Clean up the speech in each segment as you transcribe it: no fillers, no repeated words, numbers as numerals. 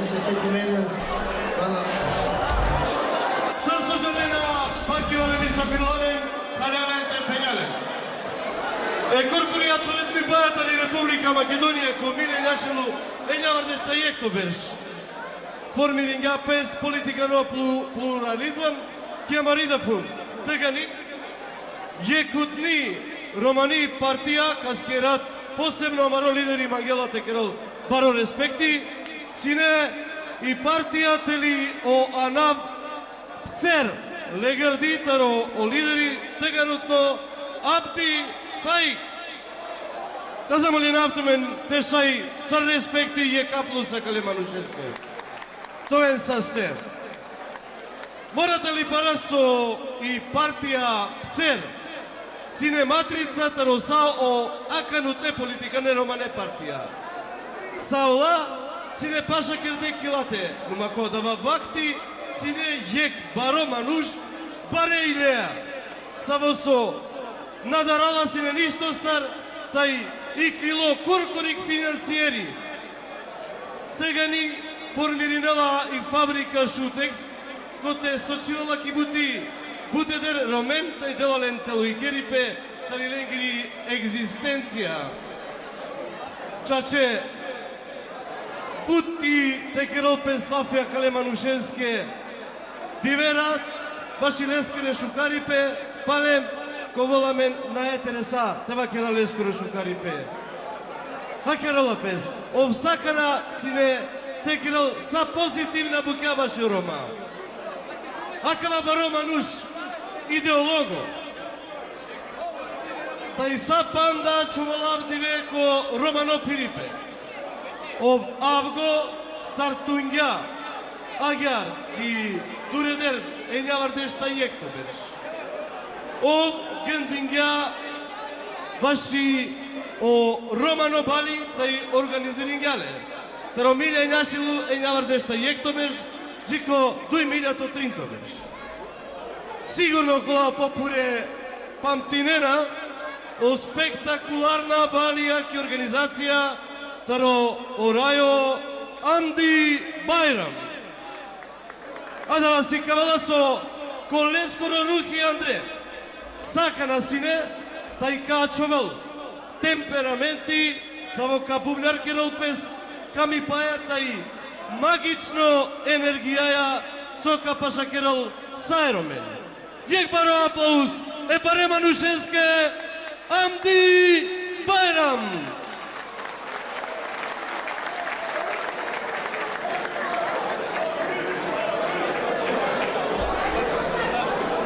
Ајде се стетименија. Hvala. Със съжаление, партијалени са билален, халјаленте пењален. Корпоријачовет бајата ни Република Македонија, комиле нашелу, нямардешта јекто берш. Формиринга пес политика но плурализам, кјамарида пун. Тегани, јекутни романи партија, каскерат, посебно амаро лидери Мангела Текерол, баро респекти, сине и партијата ли о анав цер, легардитаро о лидери, теганутно Абди Хај. Казамо ли нафтумен, тешај са респекти је каплуса кале Манушевске. Тоа е састер. Морате ли парасо и партија цер, сине матрицата росао о аканут не политика, не рома не партија. Саула, сине паша кирдекилате, нума кодава вакти, сине јек баро мануш, баре илеа. Савосо, надарала сине ништо стар, тај и крило куркурик финансиери. Тегани формиринела и фабрика Шутекс, коте сочивала ки бутедер ромен, тај делален телуикерипе, тариленгири екзистенција. Чаче, пути текерол Песлафија кале Манушевске, дивера, баши лескере шукарипе, палем, коволамен на етереса, тева кера лескере шукарипе. Хакерала пес, овсакана сине текерол са позитивна букја баши рома. Акава баро мануш идеолого. Тај са панда чувалав дивеко романо пирипе. Ов авго стартунгја, агјар и дуредер енјавардешта јекто берш. Ов гендингја баши о романо бали тај организирингјале. Таромилја њашилу енјавардешта јекто берш, Джико 2003 берш. Сигурно кола попуре памтинена о спектакуларна балија ки организација таро орајо Амди Бајрам. А да вас и кавала со колескоро рухи Андре. Сака на сине, тај качовал темпераменти, са во капублjar керолпес, ками паја тај магично енергијаја со капаша керол саеромен. Јек баро аплауз, е баре Манушевске, Амди Бајрам.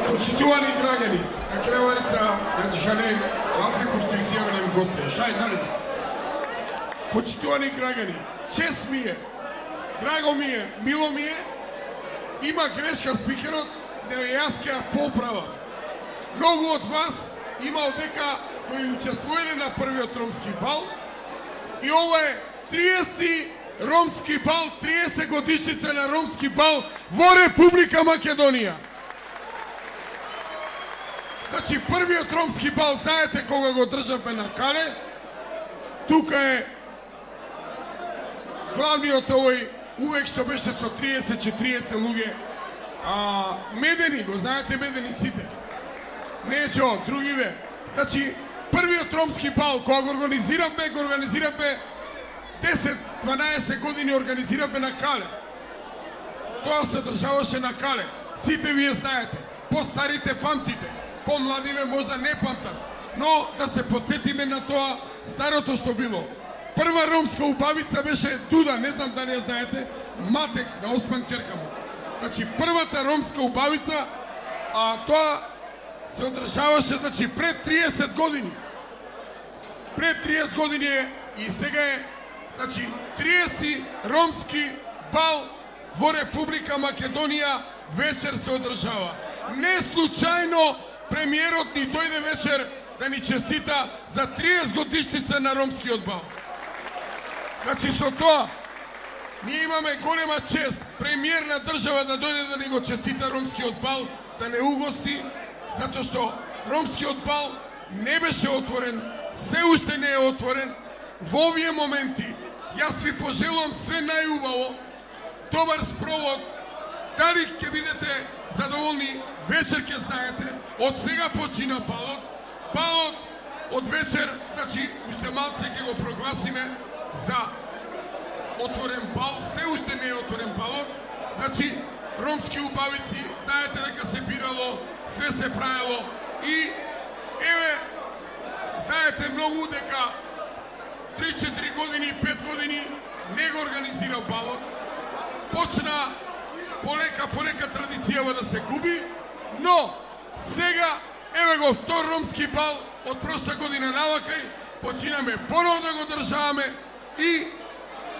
Почитувани граѓани, на Креварица, Јачихане, Лафи, пошто изјавенем гости. Шај, нали? Почитувани граѓани, чест ми е, драго ми е, мило ми е, има грешка спикерот, не јас ќе ја поправам. Многу од вас има одека кои учествувале на првиот ромски бал и ова е 30 ромски бал, 30 годишница на ромски бал во Република Македонија. Значи, првиот ромски бал, знаете кога го државме на Кале, тука е главниот овој, увек што беше со 30-40 луѓе, Медени, го знаете Медени сите, не Джо, другиве. Значи, првиот ромски бал, кога го организиравме 10-12 години организиравме на Кале. Тоа се државаше на Кале. Сите вие знаете, по-старите памтите, по-младиве можда не памтат, но да се подсетиме на тоа старото што било. Прва ромска убавица беше Дуда, не знам дали ја знаете, Матекс на Осман Керкамо. Значи, првата ромска убавица, тоа се одржаваше, значи, пред 30 години. Пред 30 години е и сега е, значи, 30 ромски бал во Република Македонија вечер се одржава. Не случајно премиерот ни дојде вечер да ни честита за 30 годишница на ромскиот бал. Значи, со тоа, ние имаме голема чест премиер на држава да дојде да ни го честита ромскиот бал, да не угости, затоа што ромскиот бал не беше отворен, се уште не е отворен. Во овие моменти, јас ви пожелувам све најубаво добар спровод, дали ќе бидете задоволни, вечер ќе знаете. Од сега почина балот. Балот од вечер, значи уште малце ќе го прогласиме за отворен бал, се уште не е отворен балот. Значи ромски убавици, знаете дека се бирало, све се правило и еве знаете многу дека 3-4 години, 5 години не го организира балот. Почна полека традицијава да се губи, но сега еве го втор ромски бал од проста година навакај, починаме поново да го државаме и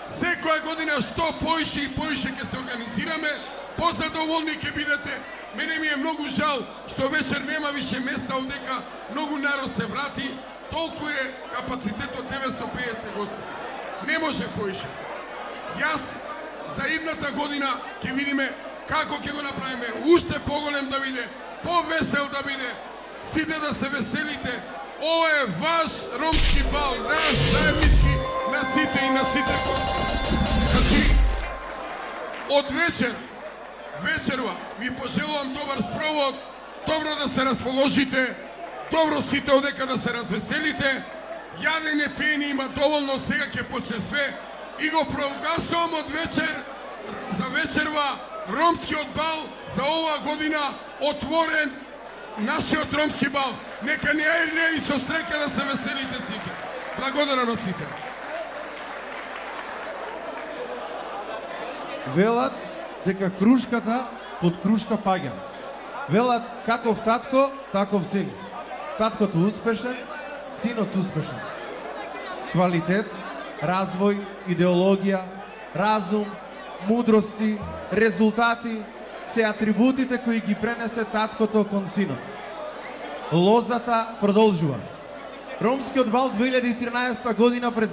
секоја година што поише и поише ќе се организираме, позадоволни ќе бидете. Мене ми е многу жал што вечер нема више места одека многу народ се врати, толку е капацитетот 950 гости. Не може поише. Јас за идната година ќе видиме како ќе го направиме, уште поголем да биде, повесел да биде, сите да се веселите. Ова е ваш ромски бал, наш заеднички на сите и на сите гости. Значи, од вечерва ви пожелувам добар спровод, добро да се расположите, добро сите одека да се развеселите. Јадење, пиење има доволно, сега ќе почне све и го прогласувам од вечер за вечерва ромскиот бал за оваа година отворен. Нашиот ромски бал. Нека не и со среќа да се веселите сите. Благодарам на сите. Велат дека крушката под крушка паѓа. Велат каков татко, таков син. Таткото успешен, синот успешен. Квалитет, развој, идеологија, разум, мудрости, резултати се атрибутите кои ги пренесе таткото кон синот. Лозата продолжува. Ромскиот бал 2013 година пред